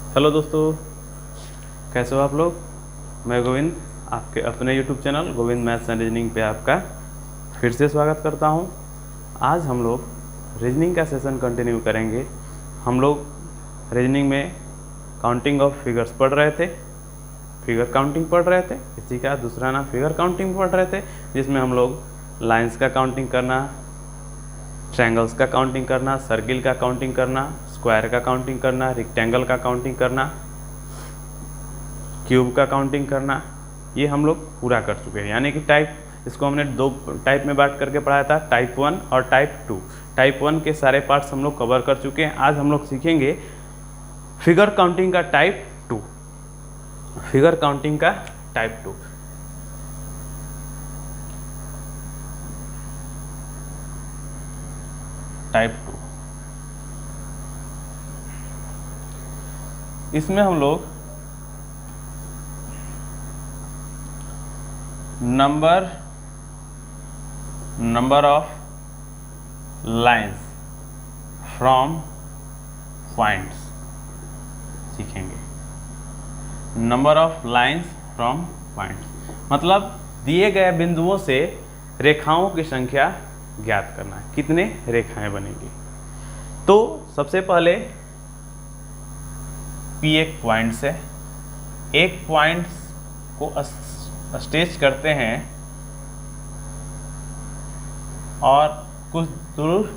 Hello दोस्तों, कैसे हो आप लोग। मैं गोविंद आपके अपने YouTube channel Govind maths and reasoning पे आपका फिर से स्वागत करता हूं। आज हम लोग रीजनिंग का सेशन कंटिन्यू करेंगे। हम लोग रीजनिंग में काउंटिंग ऑफ फिगर्स पढ़ रहे थे, फिगर काउंटिंग पढ़ रहे थे। इसी का दूसरा नाम फिगर काउंटिंग पढ़ रहे थे, जिसमें हम लोग लाइन्स का काउंटिंग करना, ट्रायंगल्स का काउंटिंग करना, सर्किल का काउंटिंग करना, स्क्वायर का काउंटिंग करना, रेक्टेंगल का काउंटिंग करना, क्यूब का काउंटिंग करना, ये हम लोग पूरा कर चुके हैं। यानी कि टाइप, इसको हमने दो टाइप में बांट करके पढ़ाया था, टाइप 1 और टाइप 2। टाइप 1 के सारे पार्ट्स हम लोग कवर कर चुके हैं। आज हम लोग सीखेंगे फिगर काउंटिंग का टाइप 2। फिगर काउंटिंग का टाइप 2। टाइप 2 इसमें हम लोग number of lines from points सीखेंगे। Number of lines from points मतलब दिए गए बिंदुओं से रेखाओं की संख्या ज्ञात करना है, कितने रेखाएं बनेंगी। तो सबसे पहले P एक पॉइंट्स है, एक पॉइंट्स को स्टेच करते हैं और कुछ दूर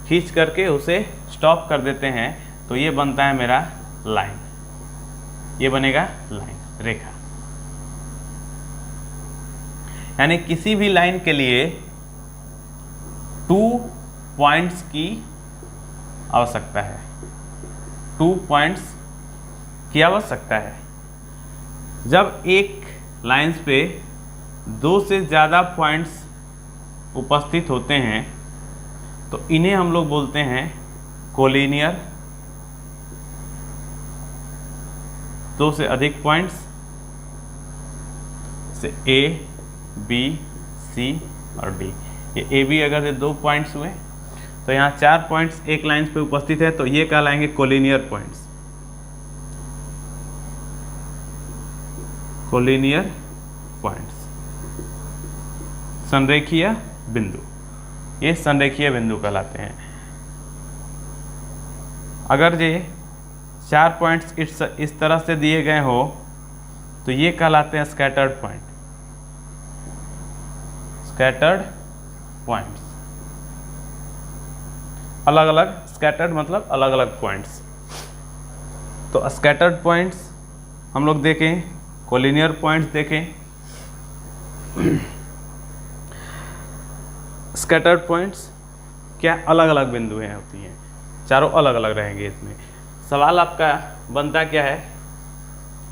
खींच करके उसे स्टॉप कर देते हैं, तो ये बनता है मेरा लाइन। ये बनेगा लाइन, रेखा। यानी किसी भी लाइन के लिए 2 पॉइंट्स की आवश्यकता है, 2 पॉइंट्स की आवश्यकता है। जब एक लाइंस पे 2 से ज़्यादा पॉइंट्स उपस्थित होते हैं तो इन्हें हम लोग बोलते हैं कोलिनियर। 2 से अधिक पॉइंट्स से A, B, C और D। ये A, B अगर ये 2 पॉइंट्स हुए तो यहाँ 4 पॉइंट्स एक लाइन पे उपस्थित है, तो ये कहलाएंगे कोलिनियर पॉइंट्स। कोलिनियर पॉइंट्स, संरेखीय बिंदु, ये संरेखीय बिंदु कहलाते हैं। अगर ये 4 पॉइंट्स इस तरह से दिए गए हो तो ये कहलाते हैं स्कैटर्ड पॉइंट। स्कैटर्ड पॉइंट्स, अलग अलग, स्कैटर्ड मतलब अलग अलग पॉइंट्स। तो स्कैटर्ड पॉइंट्स हम लोग देखें, कोलिनियर पॉइंट्स देखें। स्कैटर्ड पॉइंट्स क्या अलग अलग बिंदुएं होती हैं, चारों अलग अलग रहेंगे। इसमें सवाल आपका बनता क्या है,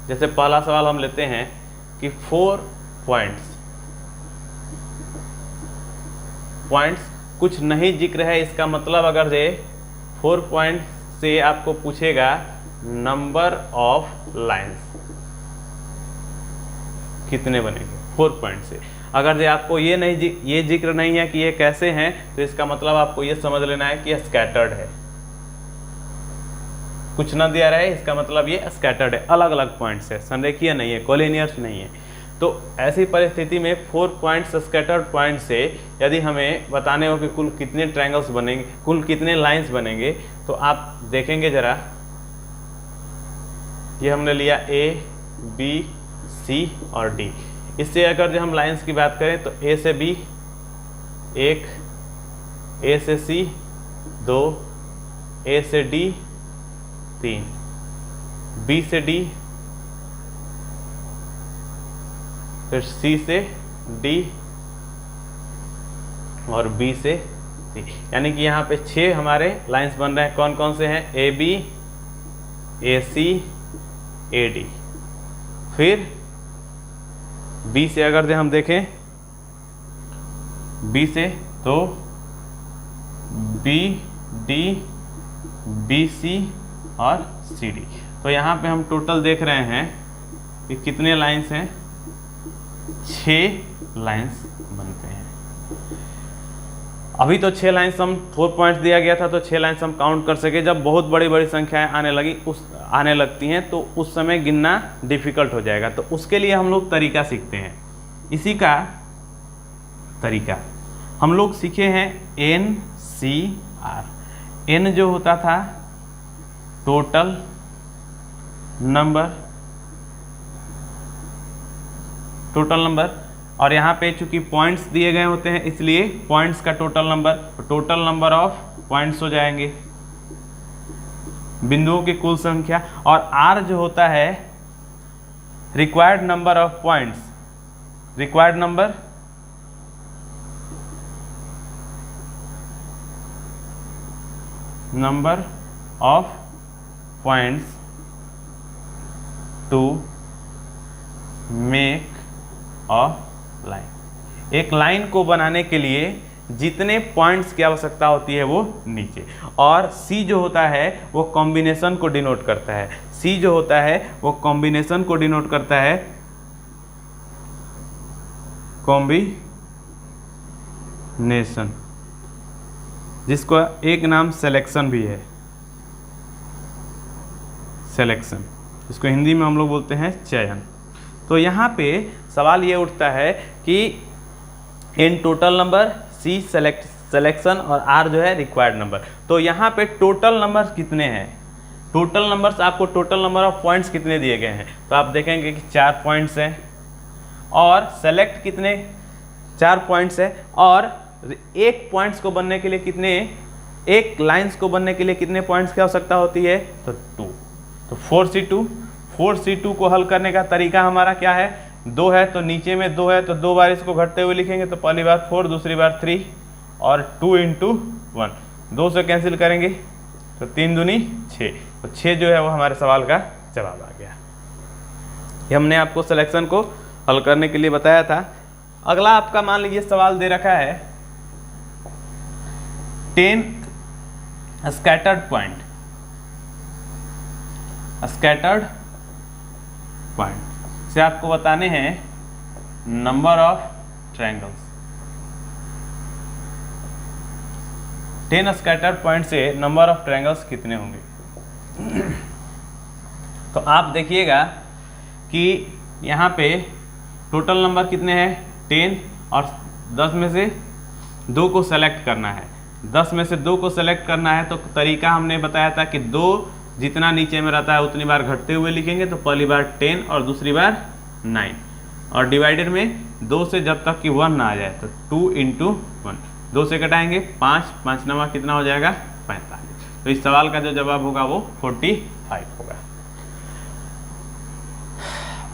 जैसे पहला सवाल हम लेते हैं कि 4 पॉइंट्स कुछ नहीं जिक्र है, इसका मतलब अगर ये 4 पॉइंट से आपको पूछेगा नंबर ऑफ लाइंस कितने बनेंगे 4 पॉइंट से। अगर ये आपको ये जिक्र नहीं है कि ये कैसे हैं, तो इसका मतलब आपको ये समझ लेना है कि ये स्कैटर्ड है। कुछ ना दिया रहे, इसका मतलब ये स्कैटर्ड है, अलग अलग पॉइंट्स है, संरेखीय नहीं है, कोलिनियर्स नहीं है। तो ऐसी परिस्थिति में 4 पॉइंट्स स्कैटर्ड पॉइंट से यदि हमें बताने हो कि कुल कितने ट्रायंगल्स बनेंगे, कुल कितने लाइंस बनेंगे, तो आप देखेंगे जरा, ये हमने लिया A, B, C और D। इससे अगर जो हम लाइंस की बात करें तो A से B 1, A से C 2, A से D 3, B से D, फिर C से D और B से C। यानी कि यहाँ पे 6 हमारे लाइंस बन रहे हैं। कौन कौन से हैं? AB, AC, AD। फिर B से अगर हम देखें, B से तो B, D, BC और CD। तो यहाँ पे हम टोटल देख रहे हैं कि कितने लाइंस हैं, 6 लाइंस बनते हैं। अभी तो 6 लाइन्स हम 4 पॉइंट्स दिया गया था तो 6 लाइन्स हम काउंट कर सके। जब बहुत बड़ी बड़ी संख्याएं आने लगती हैं तो उस समय गिनना डिफिकल्ट हो जाएगा। तो उसके लिए हम लोग तरीका सीखते हैं। इसी का तरीका हम लोग सीखे हैं NCR। N जो होता था टोटल नंबर, और यहाँ पे चूंकि पॉइंट्स दिए गए होते हैं इसलिए पॉइंट्स का टोटल नंबर ऑफ पॉइंट्स हो जाएंगे, बिंदुओं की कुल संख्या। और R जो होता है required number of points, required number of points to make a line. एक लाइन को बनाने के लिए जितने पॉइंट्स की आवश्यकता होती है वो नीचे। और C जो होता है वो कॉम्बिनेशन को डिनोट करता है। C जो होता है वो कॉम्बिनेशन को डिनोट करता है, कॉम्बिनेशन, जिसको एक नाम सिलेक्शन भी है, सिलेक्शन, इसको हिंदी में हम लोग बोलते हैं चयन। तो यहाँ पे सवाल ये उठता है कि N total number, C selection और R जो है रिक्वायर्ड नंबर। तो यहाँ पे टोटल नंबर कितने हैं, टोटल नंबर्स आपको टोटल नंबर ऑफ पॉइंट्स कितने दिए गए हैं। तो आप देखेंगे कि 4 पॉइंट्स हैं और सेलेक्ट कितने 4 पॉइंट्स है। और एक पॉइंट्स को बनने के लिए कितने, एक लाइंस को बनने के लिए कितने पॉइंट्स की आवश्यकता होती है, तो 2। तो 4C2 को हल करने का तरीका हमारा क्या है, 2 है तो नीचे में 2 है तो 2 बार इसको घटते हुए लिखेंगे। तो पहली बार 4, दूसरी बार 3 और 2 × 1, 2 से कैंसिल करेंगे तो 3 दूनी 6। तो 6 जो है वो हमारे सवाल का जवाब आ गया। ये हमने आपको सिलेक्शन को हल करने के लिए बताया था। अगला आपका मान लीजिए सवाल दे रखा है 10 स्कैटर्ड पॉइंट, स्कैटर्ड पॉइंट से आपको बताने हैं number of triangles. 10 scattered point से नंबर ऑफ ट्रायंगल्स कितने होंगे। तो आप देखिएगा कि यहाँ पे टोटल नंबर कितने हैं 10, और 10 में से 2 को सेलेक्ट करना है। 10 में से 2 को सेलेक्ट करना है तो तरीका हमने बताया था कि 2 जितना नीचे में रहता है उतनी बार घटते हुए लिखेंगे। तो पहली बार 10 और दूसरी बार 9, और डिवाइडेड में 2 से जब तक कि 1 ना आ जाए तो 2 × 1, 2 से घटाएंगे 5, 5 नवा कितना हो जाएगा 45। तो इस सवाल का जो जवाब होगा वो 45 होगा।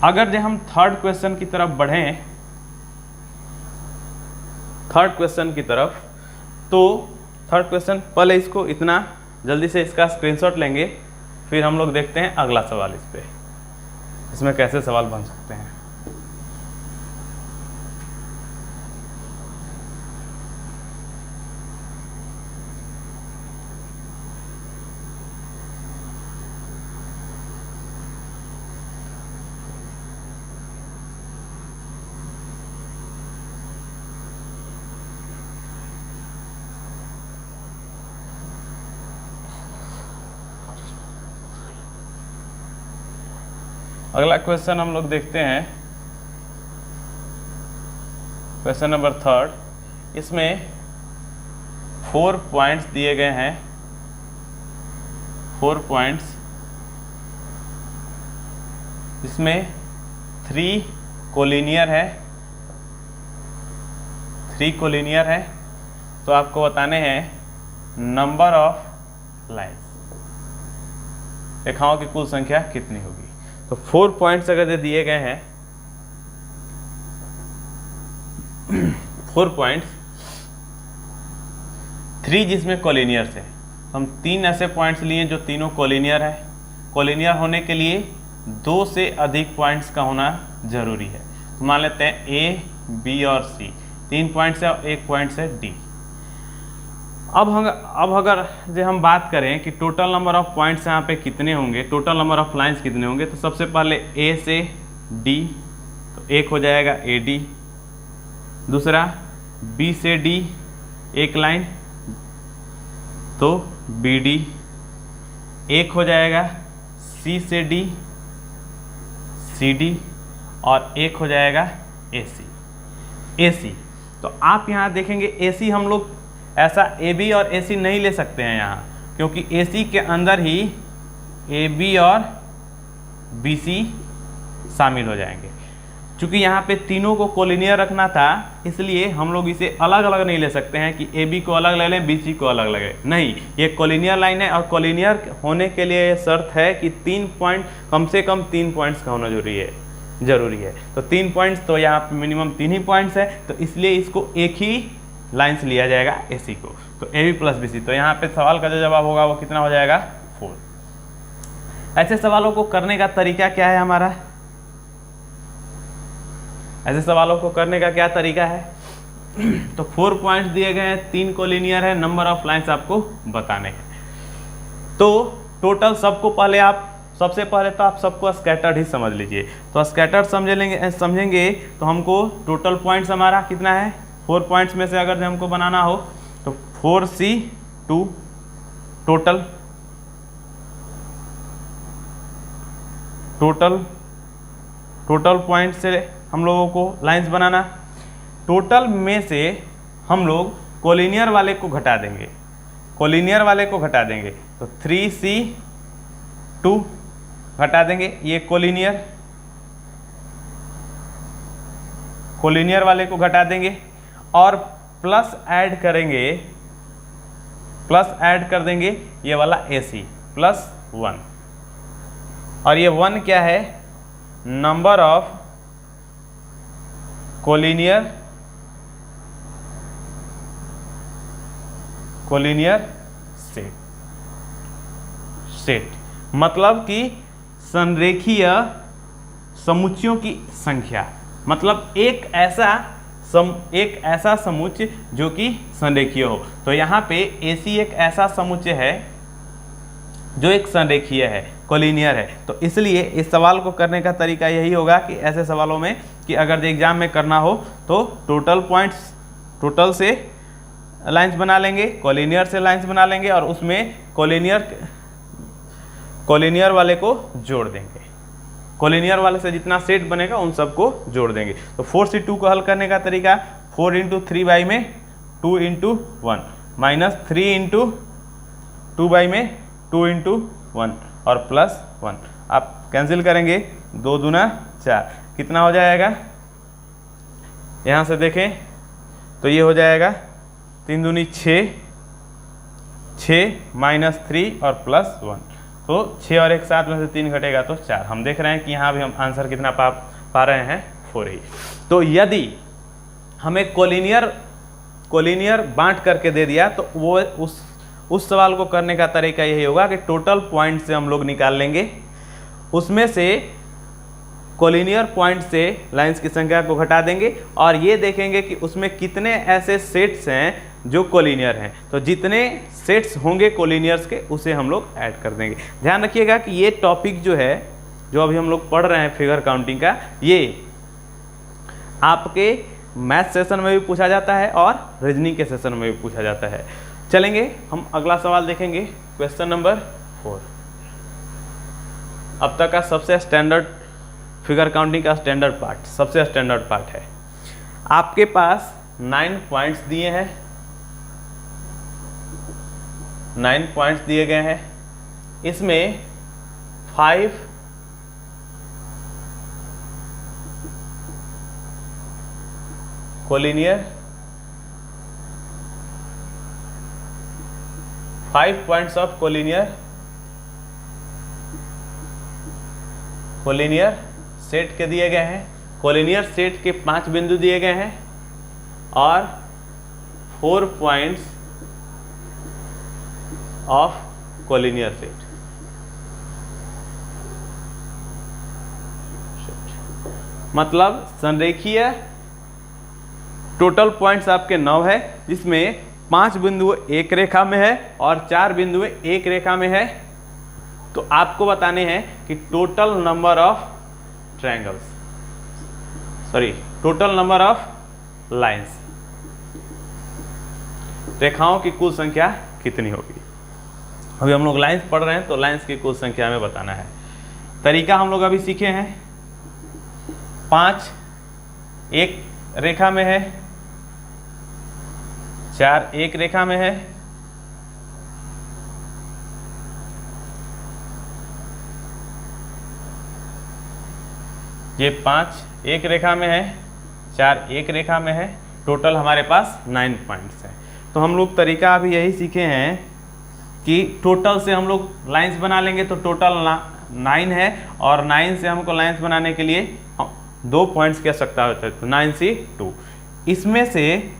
अगर जब हम थर्ड क्वेश्चन की तरफ बढ़ें, थर्ड क्वेश्चन की तरफ, तो थर्ड क्वेश्चन पहले इसको इतना जल्दी से इसका स्क्रीनशॉट लेंगे, फिर हम लोग देखते हैं अगला सवाल इस पे, इसमें कैसे सवाल बन सकते हैं। अगला क्वेश्चन हम लोग देखते हैं, क्वेश्चन नंबर 3। इसमें 4 पॉइंट्स दिए गए हैं, 4 पॉइंट्स, इसमें 3 कोलिनियर है, 3 कोलिनियर है। तो आपको बताने हैं नंबर ऑफ लाइन्स, रेखाओं की कुल संख्या कितनी होगी। तो 4 पॉइंट्स अगर दिए गए हैं, 4 पॉइंट्स, 3 जिसमें कोलिनियर्स है, हम 3 ऐसे पॉइंट्स लिए जो तीनों कोलिनियर है। कोलिनियर होने के लिए 2 से अधिक पॉइंट्स का होना जरूरी है। तो मान लेते हैं A, B और C, 3 पॉइंट्स है और 1 पॉइंट है D। अब अगर जो हम बात करें कि टोटल नंबर ऑफ पॉइंट्स यहाँ पे कितने होंगे, टोटल नंबर ऑफ लाइंस कितने होंगे, तो सबसे पहले A से D, तो 1 हो जाएगा AD। दूसरा B से D एक लाइन, तो बी डी, एक हो जाएगा सी से डी, सी डी, और एक हो जाएगा ए सी, ए सी। तो आप यहाँ देखेंगे ए सी हम लोग ऐसा ए बी और ए सी नहीं ले सकते हैं यहाँ, क्योंकि ए सी के अंदर ही ए बी और बी सी शामिल हो जाएंगे। चूँकि यहाँ पे तीनों को कोलिनियर रखना था, इसलिए हम लोग इसे अलग अलग नहीं ले सकते हैं कि ए बी को अलग ले लें, बी सी को अलग लगे, नहीं, ये कोलिनियर लाइन है। और कोलिनियर होने के लिए ये शर्त है कि 3 पॉइंट, कम से कम 3 पॉइंट्स का होना जरूरी है। तो 3 पॉइंट्स, तो यहाँ पे मिनिमम 3 ही पॉइंट्स है, तो इसलिए इसको एक ही लाइन से लिया जाएगा ए सी को, तो A B plus B C. तो यहाँ पे सवाल का जो जवाब होगा वो कितना हो जाएगा, 4। ऐसे सवालों को करने का तरीका क्या है हमारा, ऐसे सवालों को करने का क्या तरीका है, तो 4 पॉइंट्स दिए गए हैं, 3 कोलिनियर है, नंबर ऑफ लाइंस आपको बताने हैं। तो टोटल सबसे पहले तो आप सबको स्कैटर्ड ही समझ लीजिए। तो स्कैटर्ड समझेंगे तो हमको टोटल पॉइंट्स हमारा कितना है, 4 पॉइंट्स में से अगर हमको बनाना हो तो 4C2 टोटल पॉइंट से हम लोगों को लाइंस बनाना। टोटल में से हम लोग कोलिनियर वाले को घटा देंगे, तो 3C2 घटा देंगे, ये कोलिनियर वाले को घटा देंगे, और प्लस ऐड कर देंगे ये वाला AC +1, और ये 1 क्या है, नंबर ऑफ कोलिनियर सेट, मतलब कि संरेखीय समुच्चयों की संख्या, मतलब एक ऐसा समुच्चय जो कि संरेखीय हो। तो यहाँ पे AC एक ऐसा समुच्चय है जो एक संरेखीय है, कोलिनियर है। तो इसलिए इस सवाल को करने का तरीका यही होगा कि ऐसे सवालों में कि अगर एग्जाम में करना हो तो टोटल से लाइंस बना लेंगे, कोलिनियर से लाइंस बना लेंगे, और उसमें कोलिनियर वाले को जोड़ देंगे, कोलिनियर वाले से जितना सेट बनेगा उन सबको जोड़ देंगे। तो 4C2 को हल करने का तरीका 4 × 3 में 2 × 1 माइनस 3 × 2 में 2 × 1 और +1, आप कैंसिल करेंगे, 2 दूना 4, कितना हो जाएगा, यहाँ से देखें तो ये हो जाएगा 3 दूनी 6 माइनस 3 और +1, तो 6 और 1 7 में से 3 घटेगा तो 4। हम देख रहे हैं कि यहाँ भी हम आंसर कितना पा रहे हैं, 4 ही। तो यदि हमें कोलिनियर बांट करके दे दिया तो वो उस सवाल को करने का तरीका यही होगा कि टोटल पॉइंट से हम लोग निकाल लेंगे, उसमें से कोलिनियर पॉइंट से लाइंस की संख्या को घटा देंगे, और ये देखेंगे कि उसमें कितने ऐसे सेट्स हैं जो कोलिनियर हैं। तो जितने सेट्स होंगे कोलिनियर्स के उसे हम लोग ऐड कर देंगे। ध्यान रखिएगा कि ये टॉपिक जो है, जो अभी हम लोग पढ़ रहे हैं फिगर काउंटिंग का, ये आपके मैथ सेशन में भी पूछा जाता है और रीजनिंग के सेशन में भी पूछा जाता है। चलेंगे हम अगला सवाल देखेंगे, क्वेश्चन नंबर 4। अब तक का सबसे स्टैंडर्ड फिगर काउंटिंग का सबसे स्टैंडर्ड पार्ट है। आपके पास 9 पॉइंट्स दिए हैं, 9 पॉइंट्स दिए गए हैं, इसमें 5 collinear, 5 points of collinear set के दिए गए हैं, कोलिनियर सेट के 5 बिंदु दिए गए हैं, और 4 पॉइंट्स ऑफ कोलिनियर सेट। मतलब संरेखीय टोटल पॉइंट्स आपके 9 है, जिसमें 5 बिंदु एक रेखा में है और 4 बिंदु एक रेखा में है। तो आपको बताने हैं कि टोटल नंबर ऑफ लाइंस, रेखाओं की कुल संख्या कितनी होगी। अभी हम लोग लाइंस पढ़ रहे हैं तो लाइंस की कुल संख्या हमें बताना है। तरीका हम लोग अभी सीखे हैं, 5 एक रेखा में है, 4 एक रेखा में है, ये 5 एक रेखा में है, 4 एक रेखा में है, टोटल हमारे पास 9 पॉइंट्स हैं। तो हम लोग तरीका अभी यही सीखे हैं कि टोटल से हम लोग लाइंस बना लेंगे, तो टोटल 9 है और 9 से हमको लाइंस बनाने के लिए 2 पॉइंट्स की आवश्यकता होती है, तो 9 से 2। इसमें से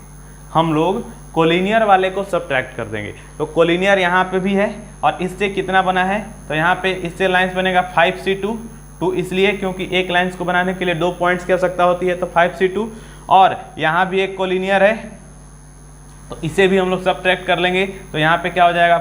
हम लोग कोलिनियर वाले को सब्ट्रैक्ट कर देंगे, तो कोलिनियर यहाँ पे भी है और इससे कितना बना है, तो यहाँ पे इससे लाइंस बनेगा 5C2, 2 इसलिए क्योंकि एक लाइंस को बनाने के लिए 2 पॉइंट्स की आवश्यकता होती है, तो 5C2। और यहाँ भी एक कोलिनियर है तो इसे भी हम लोग सब्ट्रैक्ट कर लेंगे, तो यहाँ पे क्या हो जाएगा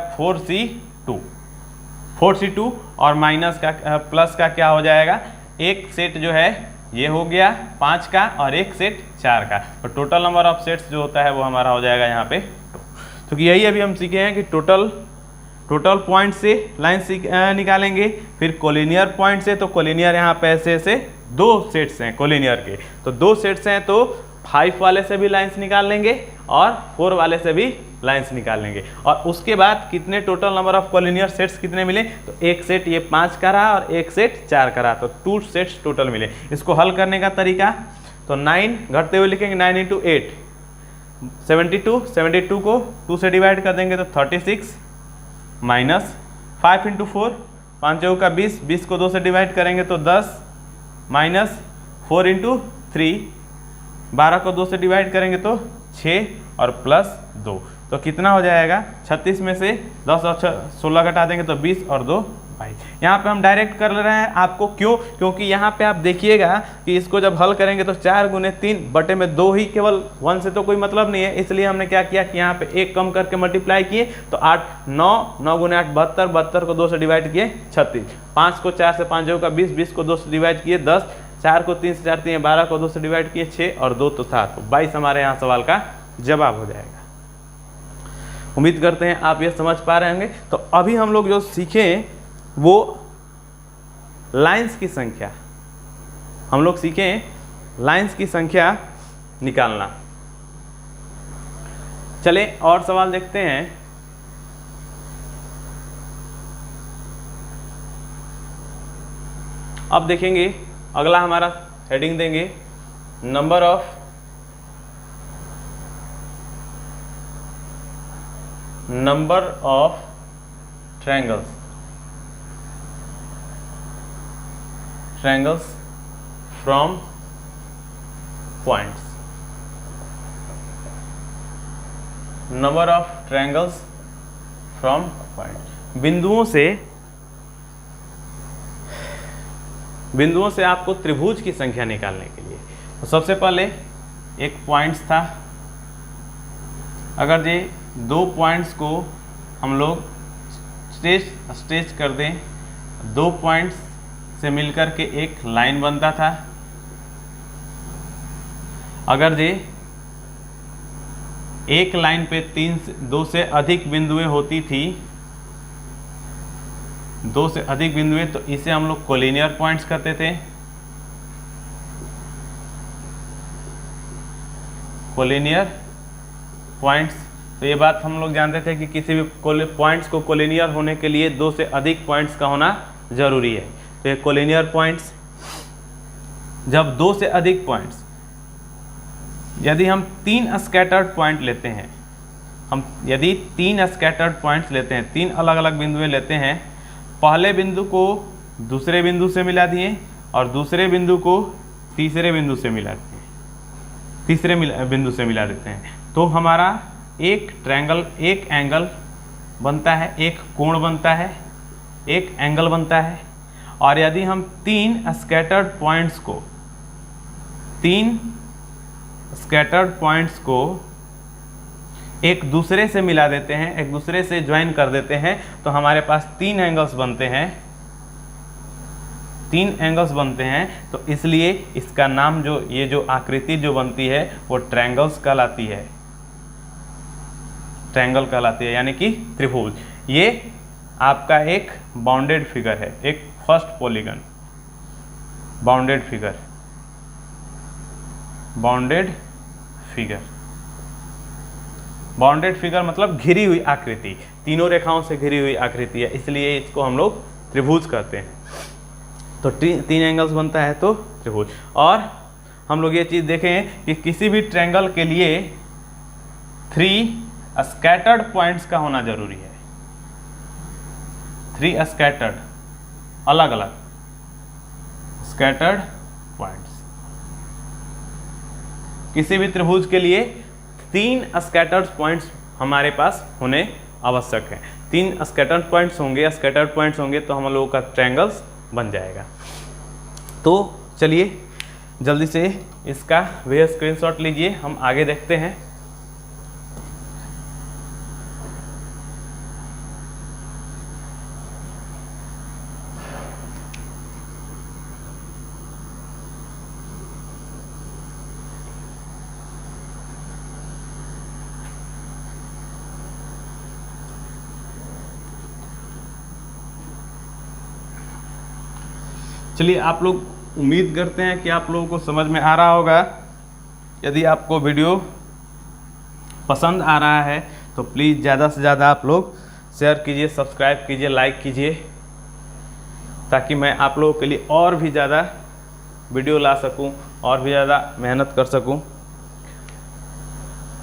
4C2 और माइनस का प्लस का क्या हो जाएगा, एक सेट जो है ये हो गया 5 का और एक सेट 4 का, तो टोटल नंबर ऑफ सेट्स जो होता है वो हमारा हो जाएगा यहाँ पे 2। तो यही अभी हम सीखे हैं कि टोटल पॉइंट से लाइन निकालेंगे, फिर कोलिनियर पॉइंट से, तो कोलिनियर यहाँ पे ऐसे 2 सेट्स हैं कोलिनियर के, तो 2 सेट्स हैं तो 5 वाले से भी लाइंस निकाल लेंगे और 4 वाले से भी लाइंस निकाल लेंगे। और उसके बाद कितने total number of collinear sets कितने मिले, तो एक सेट ये 5 का रहा और एक सेट 4 का रहा, तो 2 सेट्स टोटल मिले। इसको हल करने का तरीका, तो 9 घटते हुए लिखेंगे, 9 × 8 72 को 2 से डिवाइड कर देंगे तो 36 माइनस 5 × 4 5 चौका 20 को 2 से डिवाइड करेंगे तो 10 माइनस 4 × 3 12 को 2 से डिवाइड करेंगे तो 6 और प्लस 2, तो कितना हो जाएगा 36 में से 10 और 16 घटा देंगे तो 20 और 2 22। यहाँ पे हम डायरेक्ट कर ले रहे हैं आपको, क्यों, क्योंकि यहाँ पे आप देखिएगा कि इसको जब हल करेंगे तो 4 × 3 बटे में 2 ही, केवल 1 से तो कोई मतलब नहीं है, इसलिए हमने क्या किया कि यहाँ पे 1 कम करके मल्टीप्लाई किए, तो 8 9 9 × 8 72 72 को 2 से डिवाइड किए 36, 5 को 4 से 5 चौका 20 20 को 2 से डिवाइड किए 10, 4 को 3 से 4 3 12 को 2 से डिवाइड किए 6 और 2 तो था, तो 22 हमारे यहाँ सवाल का जवाब हो जाएगा। उम्मीद करते हैं आप ये समझ पा रहे होंगे। तो अभी हम लोग जो सीखे वो लाइंस की संख्या, हम लोग सीखे लाइंस की संख्या निकालना। चले और सवाल देखते हैं। अब देखेंगे अगला हमारा हेडिंग देंगे number of triangles from points, number of triangles from point. बिंदुओं से आपको त्रिभुज की संख्या निकालने के लिए, तो सबसे पहले एक पॉइंट्स था, अगर ये 2 पॉइंट्स को हम लोग स्ट्रेच कर दें, 2 पॉइंट्स से मिलकर के एक लाइन बनता था। अगर ये एक लाइन पे 2 से अधिक बिंदुएं होती थी, 2 से अधिक बिंदुएं, तो इसे हम लोग कोलिनियर पॉइंट्स कहते थे। कोलिनियर पॉइंट्स, तो ये बात हम लोग जानते थे कि किसी भी पॉइंट्स को कोलिनियर होने के लिए 2 से अधिक पॉइंट्स का होना जरूरी है, तो ये कोलिनियर पॉइंट्स। जब 2 से अधिक पॉइंट्स, यदि हम 3 स्कैटर्ड पॉइंट लेते हैं, यदि 3 स्कैटर्ड पॉइंट्स लेते हैं, 3 अलग अलग बिंदुएं लेते हैं, पहले बिंदु को दूसरे बिंदु से मिला दिए और दूसरे बिंदु को तीसरे बिंदु से मिला दिए, तीसरे बिंदु से मिला देते हैं, तो हमारा एक ट्रायंगल, एक एंगल बनता है, एक कोण बनता है, एक एंगल बनता है। और यदि हम 3 स्कैटर्ड पॉइंट्स को एक दूसरे से मिला देते हैं, एक दूसरे से ज्वाइन कर देते हैं, तो हमारे पास 3 एंगल्स बनते हैं, 3 एंगल्स बनते हैं। तो इसलिए इसका नाम, जो ये जो आकृति जो बनती है वो ट्रायंगल्स कहलाती है। ट्रायंगल कहलाती है, यानी कि त्रिभुज। ये आपका एक बाउंडेड फिगर है, एक first polygon, bounded figure, bounded figure, bounded figure मतलब घिरी हुई आकृति, तीनों रेखाओं से घिरी हुई आकृति है, इसलिए इसको हम लोग त्रिभुज कहते हैं। तो तीन एंगल्स बनता है तो त्रिभुज। और हम लोग ये चीज़ देखें कि किसी भी ट्रायंगल के लिए 3 स्कैटर्ड पॉइंट्स का होना जरूरी है। 3 स्कैटर्ड, अलग अलग स्कैटर्ड पॉइंट्स। किसी भी त्रिभुज के लिए 3 स्कैटर्ड पॉइंट्स हमारे पास होने आवश्यक है। 3 स्कैटर्ड पॉइंट्स होंगे तो हम लोगों का ट्रायंगल्स बन जाएगा। तो चलिए जल्दी से इसका वे स्क्रीनशॉट लीजिए, हम आगे देखते हैं। चलिए, आप लोग उम्मीद करते हैं कि आप लोगों को समझ में आ रहा होगा। यदि आपको वीडियो पसंद आ रहा है तो प्लीज़ ज़्यादा से ज़्यादा आप लोग शेयर कीजिए, सब्सक्राइब कीजिए, लाइक कीजिए, ताकि मैं आप लोगों के लिए और भी ज़्यादा वीडियो ला सकूं, और भी ज़्यादा मेहनत कर सकूं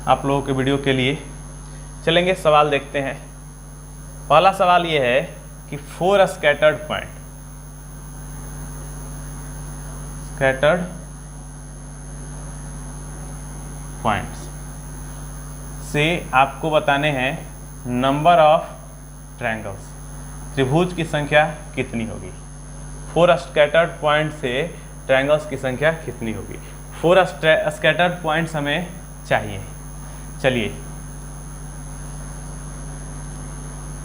आप लोगों के वीडियो के लिए। चलेंगे, सवाल देखते हैं। पहला सवाल ये है कि 4 स्कैटर्ड पॉइंट, स्कैटर्ड पॉइंट्स से आपको बताने हैं नंबर ऑफ ट्रायंगल्स, त्रिभुज की संख्या कितनी होगी। 4 स्कैटर्ड पॉइंट से ट्रायंगल्स की संख्या कितनी होगी। 4 स्कैटर्ड पॉइंट्स हमें चाहिए। चलिए,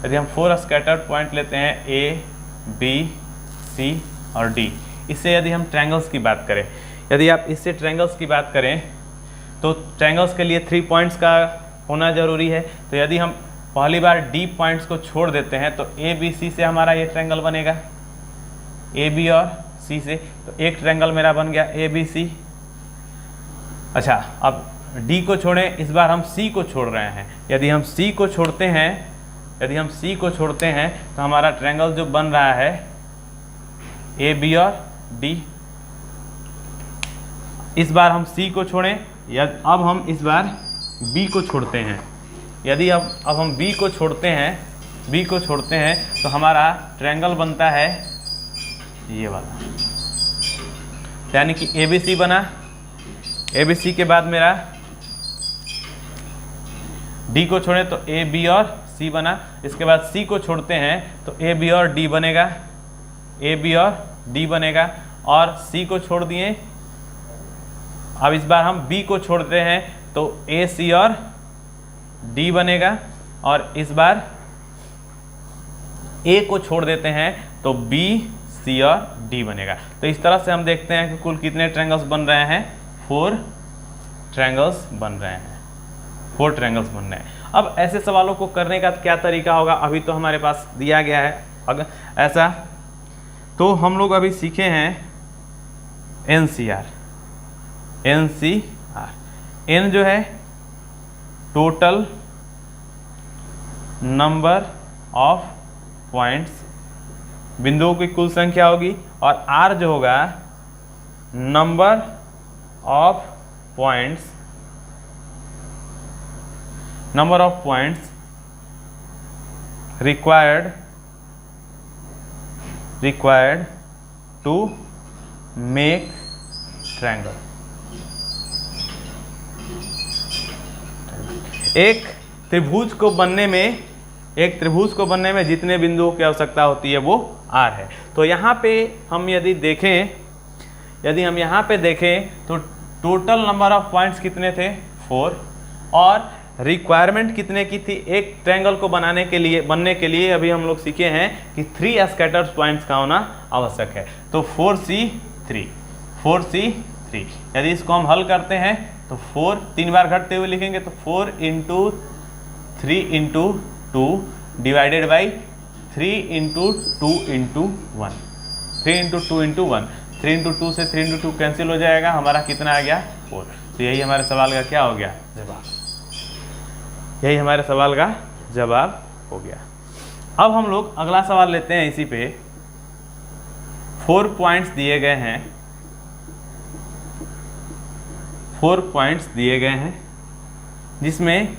यदि हम 4 स्कैटर्ड पॉइंट लेते हैं A, B, C और D, इससे यदि हम ट्रायंगल्स की बात करें, यदि आप इससे ट्रायंगल्स की बात करें तो ट्रायंगल्स के लिए 3 पॉइंट्स का होना जरूरी है। तो यदि हम पहली बार D पॉइंट्स को छोड़ देते हैं तो A, B, C से हमारा ये ट्रायंगल बनेगा, A, B और C से। तो एक ट्रायंगल मेरा बन गया A, B, C। अच्छा, अब D को छोड़ें, इस बार हम C को छोड़ रहे हैं। यदि हम C को छोड़ते हैं तो हमारा ट्रायंगल जो बन रहा है A, B और D। इस बार हम C को छोड़ें, या अब हम इस बार B को छोड़ते हैं। यदि अब हम B को छोड़ते हैं तो हमारा ट्रायंगल बनता है ये वाला, यानी कि ABC बना। ABC के बाद मेरा D को छोड़ें तो A, B और C बना। इसके बाद C को छोड़ते हैं तो A, B और D बनेगा, A, B और D बनेगा। और C को छोड़ दिए, अब इस बार हम B को छोड़ते हैं तो A, C और D बनेगा। और इस बार A को छोड़ देते हैं तो B, C और D बनेगा। तो इस तरह से हम देखते हैं कि कुल कितने ट्रायंगल्स बन रहे हैं। 4 ट्रायंगल्स बन रहे हैं, 4 ट्रायंगल्स बन रहे हैं। अब ऐसे सवालों को करने का क्या तरीका होगा, अभी तो हमारे पास दिया गया है। अगर ऐसा तो हम लोग अभी सीखे हैं NCR। N जो है टोटल नंबर ऑफ पॉइंट्स, बिंदुओं की कुल संख्या होगी, और R जो होगा number of points, required to make triangle। एक त्रिभुज को बनने में जितने बिंदुओं की आवश्यकता होती है वो R है। तो यहाँ पे हम यदि हम यहाँ पे देखें तो टोटल नंबर ऑफ पॉइंट्स कितने थे, 4, और रिक्वायरमेंट कितने की थी एक ट्रायंगल को बनने के लिए अभी हम लोग सीखे हैं कि 3 स्कैटर्ड पॉइंट्स का होना आवश्यक है। तो 4C3, यदि इसको हम हल करते हैं तो 4 3 बार घटते हुए लिखेंगे तो 4 × 3 into 2 divided by 3 into 2 into 1, 3 into 2 into 1, 3 into 2 से 3 इंटू 2 कैंसिल हो जाएगा, हमारा कितना आ गया 4। तो यही हमारे सवाल का क्या हो गया जवाब, यही हमारे सवाल का जवाब हो गया। अब हम लोग अगला सवाल लेते हैं। इसी पे 4 पॉइंट्स दिए गए हैं, 4 पॉइंट्स दिए गए हैं जिसमें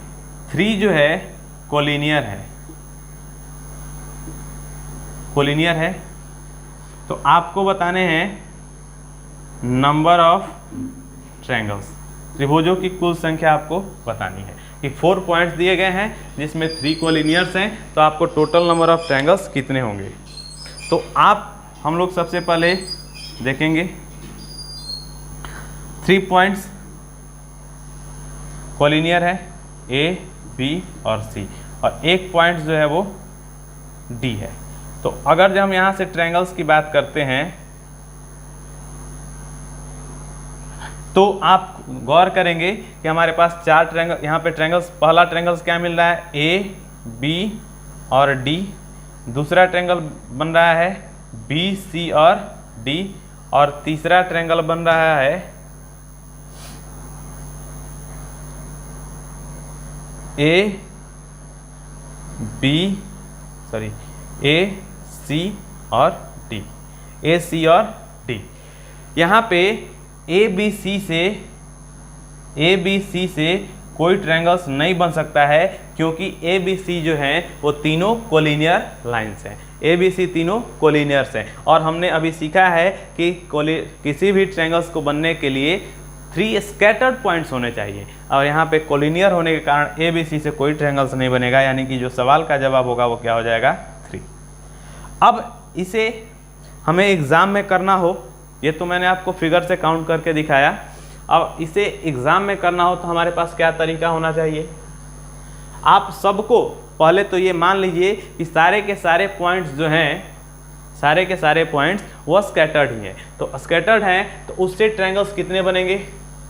3 जो है कोलिनियर है, कोलिनियर है। तो आपको बताने हैं नंबर ऑफ ट्रायंगल्स, त्रिभुजों की कुल संख्या आपको बतानी है कि 4 पॉइंट्स दिए गए हैं जिसमें 3 कोलिनियर्स हैं, तो आपको टोटल नंबर ऑफ ट्रायंगल्स कितने होंगे। तो हम लोग सबसे पहले देखेंगे 3 पॉइंट्स कोलिनियर है ए, बी और सी, और एक पॉइंट जो है वो डी है। तो अगर जब हम यहाँ से ट्रायंगल्स की बात करते हैं तो आप गौर करेंगे कि हमारे पास 4 ट्रायंगल, यहाँ पे ट्रायंगल्स, पहला ट्रायंगल्स क्या मिल रहा है ए, बी और डी, दूसरा ट्रायंगल बन रहा है बी, सी और डी, और तीसरा ट्रायंगल बन रहा है ए, सी और डी, ए, सी और डी। यहाँ पे ए बी सी से कोई ट्रायंगल्स नहीं बन सकता है, क्योंकि ए बी सी जो हैं वो तीनों कोलिनियर लाइंस हैं, ए बी सी तीनों कोलिनियर्स हैं। और हमने अभी सीखा है कि किसी भी ट्रायंगल्स को बनने के लिए 3 स्कैटर्ड पॉइंट्स होने चाहिए, और यहाँ पे कोलिनियर होने के कारण ए बी सी से कोई ट्रायंगल्स नहीं बनेगा, यानी कि जो सवाल का जवाब होगा वो क्या हो जाएगा 3। अब इसे हमें एग्ज़ाम में करना हो, ये तो मैंने आपको फिगर से काउंट करके दिखाया। अब इसे एग्ज़ाम में करना हो तो हमारे पास क्या तरीका होना चाहिए। आप सबको पहले तो ये मान लीजिए कि सारे के सारे पॉइंट्स जो हैं, सारे के सारे पॉइंट्स वो स्कैटर्ड ही हैं। तो स्कैटर्ड हैं तो उससे ट्रायंगल्स कितने बनेंगे,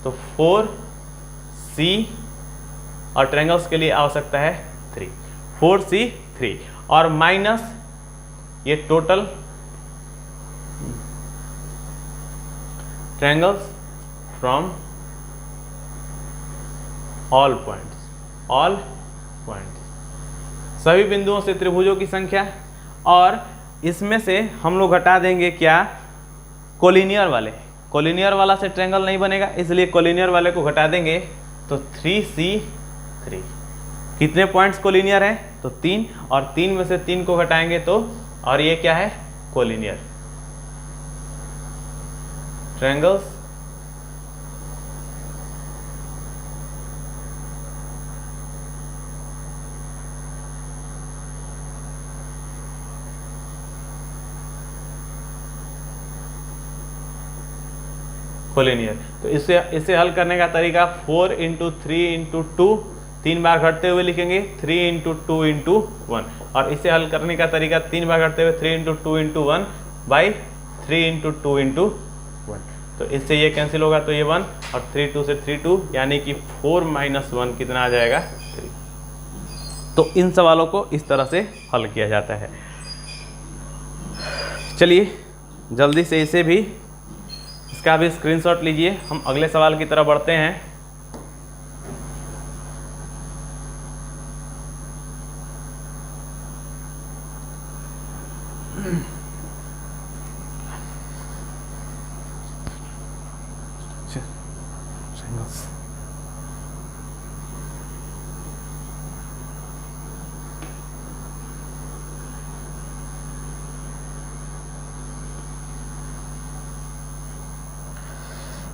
तो 4C, और ट्रायंगल्स के लिए आवश्यकता है 3, 4C 3, और माइनस ये total triangles from all points, सभी बिंदुओं से त्रिभुजों की संख्या, और इसमें से हम लोग घटा देंगे क्या कोलिनियर वाले, कोलिनियर वाला से ट्रायंगल नहीं बनेगा, इसलिए कोलिनियर वाले को घटा देंगे। तो 3C3, कितने पॉइंट्स कोलिनियर हैं, तो 3, और 3 में से 3 को घटाएंगे तो, और ये क्या है कोलिनियर ट्रायंगल्स कोलिनियर। तो इसे हल करने का तरीका 4 इंटू 3 इंटू 2, 3 बार घटते हुए लिखेंगे 3 इंटू 2 इंटू 1, और इसे हल करने का तरीका 3 बार घटते हुए 3 into 2 into 1 by 3 into 2 into 1। तो इससे ये कैंसिल होगा, तो ये 1, और 3 2 से 3 2, यानी कि 4 माइनस 1 कितना आ जाएगा 3। तो इन सवालों को इस तरह से हल किया जाता है। चलिए जल्दी से इसे भी, इसका भी स्क्रीनशॉट लीजिए, हम अगले सवाल की तरफ बढ़ते हैं।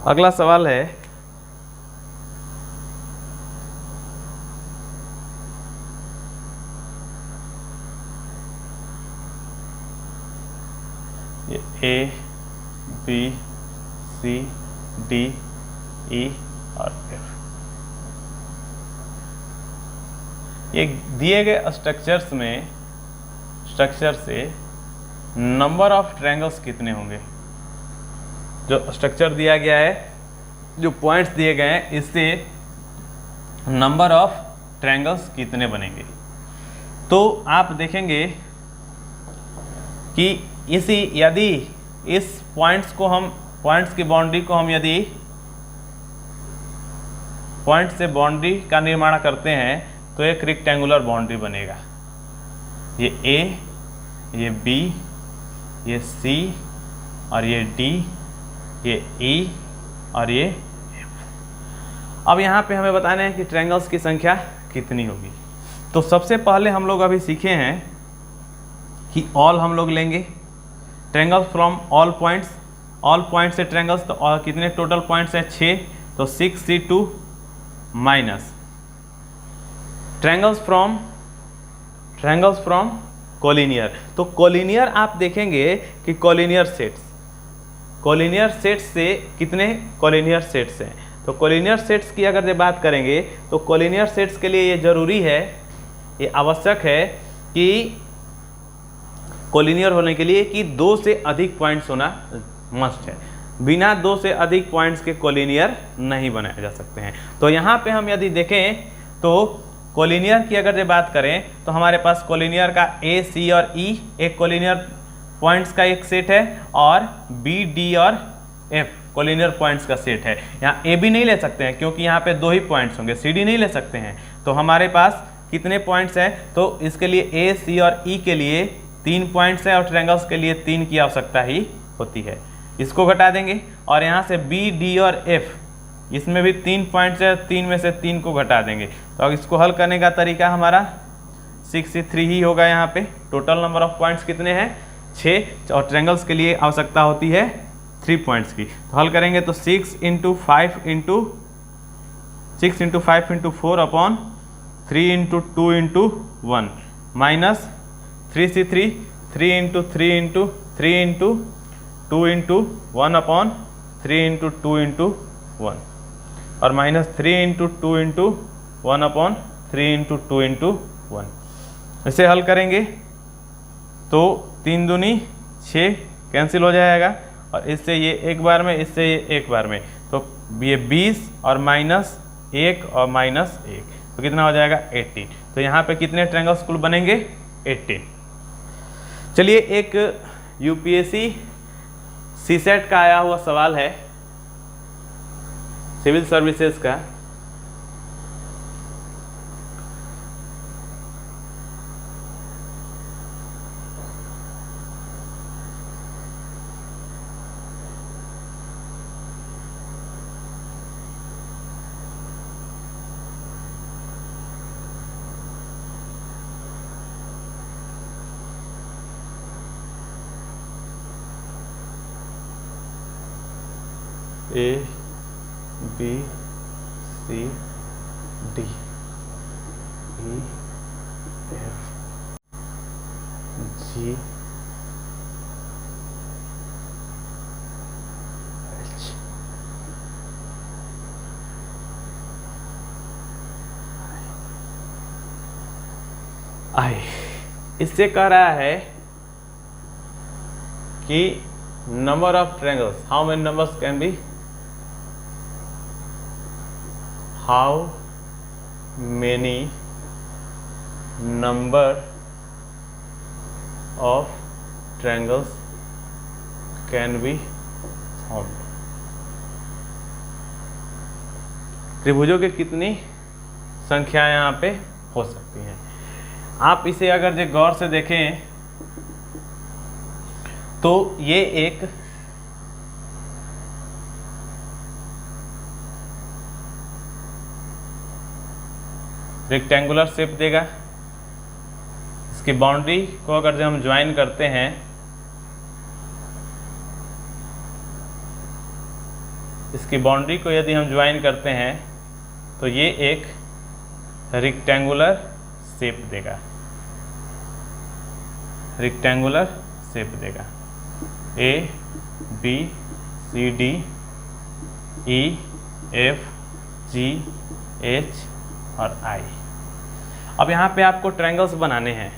अगला सवाल है ये A, B, C, D, E और F, ये दिए गए स्ट्रक्चर से नंबर ऑफ ट्रायंगल्स कितने होंगे। जो स्ट्रक्चर दिया गया है, जो पॉइंट्स दिए गए हैं, इससे नंबर ऑफ ट्रायंगल्स कितने बनेंगे। तो आप देखेंगे कि यदि इस पॉइंट्स की बाउंड्री को हम यदि पॉइंट से बाउंड्री का निर्माण करते हैं तो एक रेक्टेंगुलर बाउंड्री बनेगा। ये ए, ये बी, ये सी और ये डी, ये ई और ये एफ। अब यहाँ पे हमें बताना है कि ट्रायंगल्स की संख्या कितनी होगी। तो सबसे पहले हम लोग अभी सीखे हैं कि ऑल हम लोग लेंगे ट्रायंगल्स फ्रॉम ऑल पॉइंट्स से ट्रायंगल्स। तो और कितने टोटल पॉइंट्स हैं 6, तो 6C2 minus triangles from collinear. तो कोलिनियर आप देखेंगे कि कोलिनियर सेट्स से कितने कोलिनियर सेट्स हैं। तो कोलिनियर सेट्स की अगर बात करेंगे तो कोलिनियर सेट्स के लिए ये जरूरी है, ये आवश्यक है कि कोलिनियर होने के लिए कि 2 से अधिक पॉइंट्स होना मस्ट है। बिना 2 से अधिक पॉइंट्स के कोलिनियर नहीं बनाए जा सकते हैं। तो यहाँ पे हम यदि देखें तो कोलिनियर की अगर बात करें तो हमारे पास कोलिनियर का ए, सी और ई एक कोलिनियर पॉइंट्स का एक सेट है और बी, डी और एफ कोलिनियर पॉइंट्स का सेट है। यहाँ ए भी नहीं ले सकते हैं क्योंकि यहाँ पे 2 ही पॉइंट्स होंगे, सी डी नहीं ले सकते हैं। तो हमारे पास कितने पॉइंट्स हैं, तो इसके लिए ए, सी और ई के लिए 3 पॉइंट्स हैं और ट्रायंगल्स के लिए 3 की आवश्यकता ही होती है। इसको घटा देंगे और यहाँ से बी, डी और एफ इसमें भी 3 पॉइंट्स है, 3 में से 3 को घटा देंगे। तो अब इसको हल करने का तरीका हमारा 6 से 3 ही होगा। यहाँ पे टोटल नंबर ऑफ पॉइंट्स कितने हैं 6 और ट्रायंगल्स के लिए आवश्यकता होती है 3 पॉइंट्स की। तो हल करेंगे तो 6 × 5 × 4 अपॉन 3 × 2 × 1 माइनस 3C3 3 × 3 × 3 × 2 × 1 अपॉन 3 × 2 × 1 और माइनस 3 × 2 × 1 अपॉन 3 × 2 × 1। इसे हल करेंगे तो 3 दूनी 6 कैंसिल हो जाएगा और इससे ये एक बार में, इससे ये एक बार में, तो ये 20 और माइनस 1 और माइनस 1 तो कितना हो जाएगा 18। तो यहाँ पे कितने ट्रायंगल्स कुल बनेंगे 18। चलिए एक यूपीएससी सीसेट का आया हुआ सवाल है सिविल सर्विसेज का। ए, बी, सी, डी, ई, एफ, जी, एच, आई। इससे कह रहा है कि number of triangles, how many numbers can be, how many number of triangles can be found। त्रिभुजों की कितनी संख्या यहाँ पे हो सकती हैं। आप इसे अगर गौर से देखें तो ये एक रेक्टेंगुलर शेप देगा। इसकी बाउंड्री को अगर हम ज्वाइन करते हैं इसकी बाउंड्री को यदि हम ज्वाइन करते हैं तो ये एक रेक्टेंगुलर शेप देगा, रेक्टेंगुलर शेप देगा। ए, बी, सी, डी, ई, एफ, जी, एच और आई। अब यहाँ पे आपको ट्रायंगल्स बनाने हैं।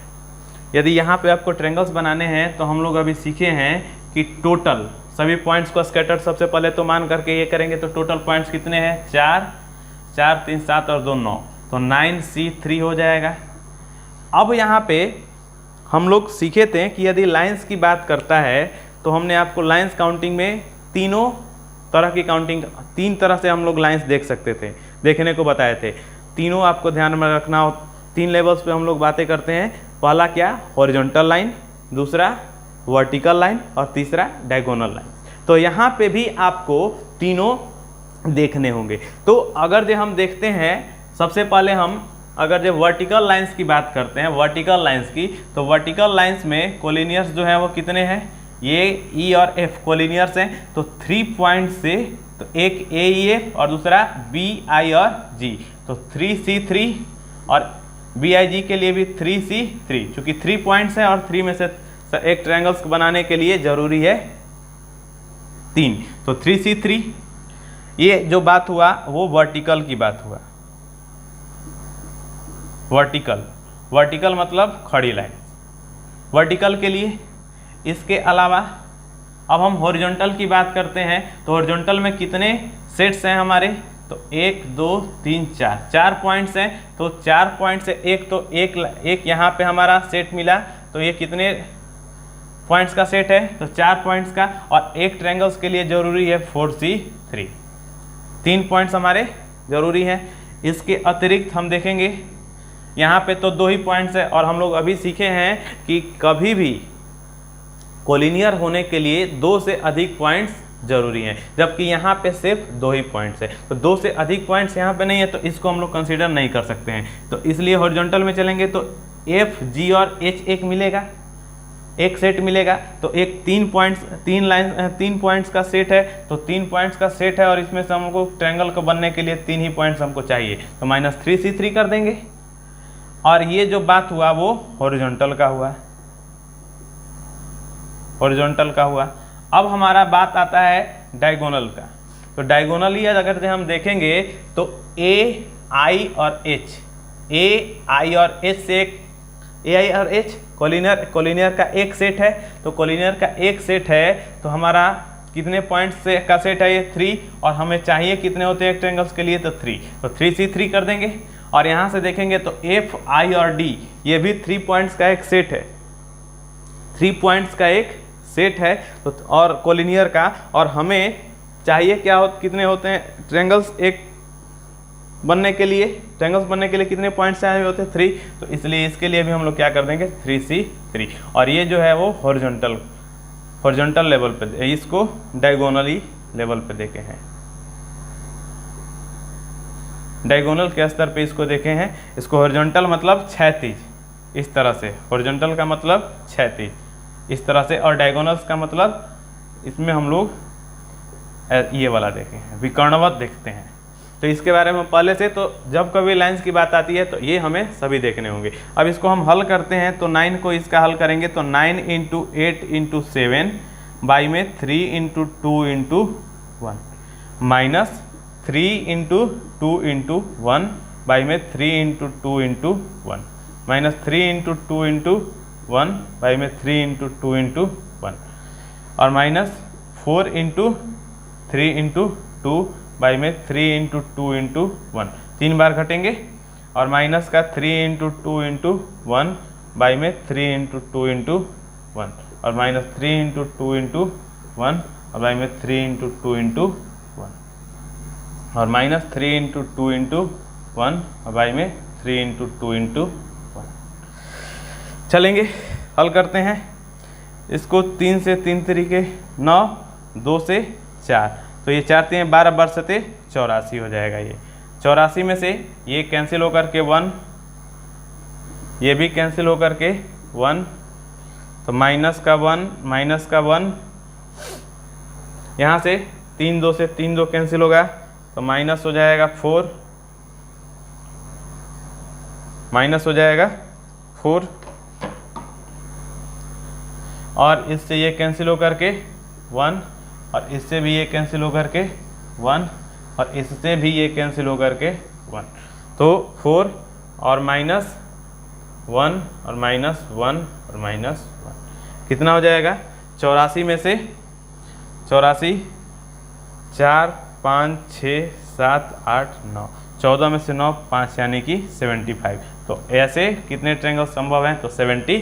यदि यहाँ पे आपको ट्रायंगल्स बनाने हैं तो हम लोग अभी सीखे हैं कि टोटल सभी पॉइंट्स को स्कैटर सबसे पहले तो मान करके ये करेंगे तो टोटल पॉइंट्स कितने हैं 4, 4, 3, 7 और 2, 9। तो 9C3 हो जाएगा। अब यहाँ पे हम लोग सीखे थे कि यदि लाइंस की बात करता है तो हमने आपको लाइंस काउंटिंग में तीनों तरह की काउंटिंग, 3 तरह से हम लोग लाइंस देख सकते थे, देखने को बताए थे। तीनों आपको ध्यान में रखना हो। 3 लेवल्स पे हम लोग बातें करते हैं। पहला क्या, हॉरिजॉन्टल लाइन, दूसरा वर्टिकल लाइन और तीसरा डायगोनल लाइन। तो यहाँ पे भी आपको तीनों देखने होंगे। तो अगर जो हम देखते हैं, सबसे पहले हम अगर जो वर्टिकल लाइंस की बात करते हैं, वर्टिकल लाइंस की, तो वर्टिकल लाइंस में कोलिनियर्स जो हैं वो कितने हैं, ये ई और एफ कोलिनियर्स हैं। तो 3 पॉइंट से, तो एक ए ई एफ और दूसरा बी आई और जी, तो 3C3 और बी आई जी के लिए भी 3C3, चूँकि 3 पॉइंट्स हैं और 3 में से एक ट्रायंगल्स बनाने के लिए जरूरी है 3, तो 3C3। ये जो बात हुआ वो वर्टिकल की बात हुआ। वर्टिकल मतलब खड़ी लाइन, वर्टिकल के लिए। इसके अलावा अब हम हॉरिजॉन्टल की बात करते हैं, तो हॉरिजॉन्टल में कितने सेट्स हैं हमारे, तो 1 2 3 4 पॉइंट्स हैं। तो 4 पॉइंट से एक यहाँ पे हमारा सेट मिला, तो ये कितने पॉइंट्स का सेट है, तो 4 पॉइंट्स का। और एक ट्रायंगल्स के लिए जरूरी है 4C3, 3 पॉइंट्स हमारे जरूरी हैं। इसके अतिरिक्त हम देखेंगे यहाँ पे तो 2 ही पॉइंट्स है, और हम लोग अभी सीखे हैं कि कभी भी कोलिनियर होने के लिए 2 से अधिक पॉइंट्स जरूरी हैं, जबकि यहाँ पे सिर्फ 2 ही पॉइंट्स है। तो 2 से अधिक पॉइंट्स यहाँ पे नहीं है, तो इसको हम लोग कंसीडर नहीं कर सकते हैं। तो इसलिए हॉरिजॉन्टल में चलेंगे तो एफ जी और एच एक मिलेगा, एक सेट मिलेगा। तो एक 3 पॉइंट्स का सेट है, तो 3 पॉइंट्स का सेट है, और इसमें से हमको ट्रायंगल को बनने के लिए 3 ही पॉइंट्स हमको चाहिए, तो -3C3 कर देंगे। और ये जो बात हुआ वो हॉरिजॉन्टल का हुआ, हॉरिजॉन्टल का हुआ। अब हमारा बात आता है डायगोनल का। तो डायगोनली अगर हम देखेंगे तो ए आई और एच से एक ए आई और एच कोलिनियर का एक सेट है। तो कोलिनियर का एक सेट है, तो हमारा कितने पॉइंट्स से का सेट है, ये 3, और हमें चाहिए कितने होते हैं एक ट्रायंगल्स के लिए, तो 3, तो 3C3 कर देंगे। और यहाँ से देखेंगे तो एफ आई और डी ये भी 3 पॉइंट्स का एक सेट है, 3 पॉइंट्स का एक सेट है, तो और कोलिनियर का। और हमें चाहिए क्या कितने होते हैं ट्रायंगल्स एक बनने के लिए, ट्रायंगल्स बनने के लिए कितने पॉइंट्स चाहिए होते हैं, 3। तो इसलिए इसके लिए भी हम लोग क्या कर देंगे, 3C3। और ये जो है वो हॉरिजॉन्टल लेवल पे, इसको डायगोनली लेवल पे देखे हैं, डायगोनल के स्तर पे इसको देखे हैं। इसको हॉरिजॉन्टल मतलब क्षैतिज, इस तरह से, हॉरिजॉन्टल का मतलब क्षैतिज इस तरह से, और डायगोनल्स का मतलब इसमें हम लोग ये वाला देखे हैं, विकर्णवत देखते हैं। तो इसके बारे में पहले से, तो जब कभी लाइंस की बात आती है तो ये हमें सभी देखने होंगे। अब इसको हम हल करते हैं, तो 9 को इसका हल करेंगे, तो 9 × 8 × 7 बाई में 3 × 2 × 1 माइनस 3 × 2 × 1 बाई में 3 × 2 × 1 माइनस 3 × 2 × 1 बाई में 3 × 2 × 1 और माइनस 4 × 3 × 2 बाई में 3 × 2 × 1, 3 बार घटेंगे, और माइनस का 3 × 2 × 1 बाई में 3 × 2 × 1 और माइनस 3 × 2 × 1 और बाई में 3 × 2 × 1 और माइनस 3 × 2 × 1 और बाई में 3 × 2 × 1। चलेंगे हल करते हैं इसको, 3 से 3 तरीके 9, 2 से 4, तो ये 4 3 12 12 7 84 हो जाएगा। ये 84 में से ये कैंसिल होकर के 1, ये भी कैंसिल होकर के 1, तो माइनस का 1, यहाँ से 3 2 से 3 2 कैंसिल होगा, तो माइनस हो जाएगा 4, माइनस हो जाएगा 4, और इससे ये कैंसिल होकर के 1, और इससे भी ये कैंसिल होकर के 1, और इससे भी ये कैंसिल होकर के 1, तो 4 और माइनस 1 और माइनस 1 और माइनस 1 कितना हो जाएगा 84 में से 84 4 5 6 7 8 9 14 में से 9 5 यानी कि 75। तो ऐसे कितने ट्रायंगल संभव हैं? तो 75।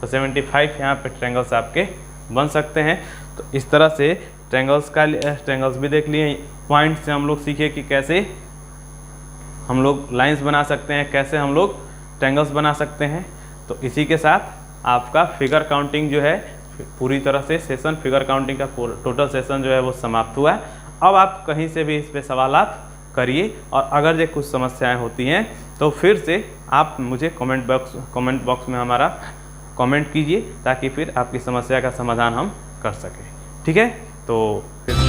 तो 75 यहाँ पे ट्रायंगल्स आपके बन सकते हैं। तो इस तरह से ट्रायंगल्स भी देख लिए। पॉइंट से हम लोग सीखे कि कैसे हम लोग लाइंस बना सकते हैं, कैसे हम लोग ट्रायंगल्स बना सकते हैं। तो इसी के साथ आपका फिगर काउंटिंग जो है पूरी तरह से सेशन, फिगर काउंटिंग का टोटल सेशन जो है वो समाप्त हुआ है। अब आप कहीं से भी इस पे सवाल आप करिए, और अगर ये कुछ समस्याएं होती हैं तो फिर से आप मुझे कमेंट बॉक्स में हमारा कमेंट कीजिए, ताकि फिर आपकी समस्या का समाधान हम कर सकें। ठीक है, तो फिर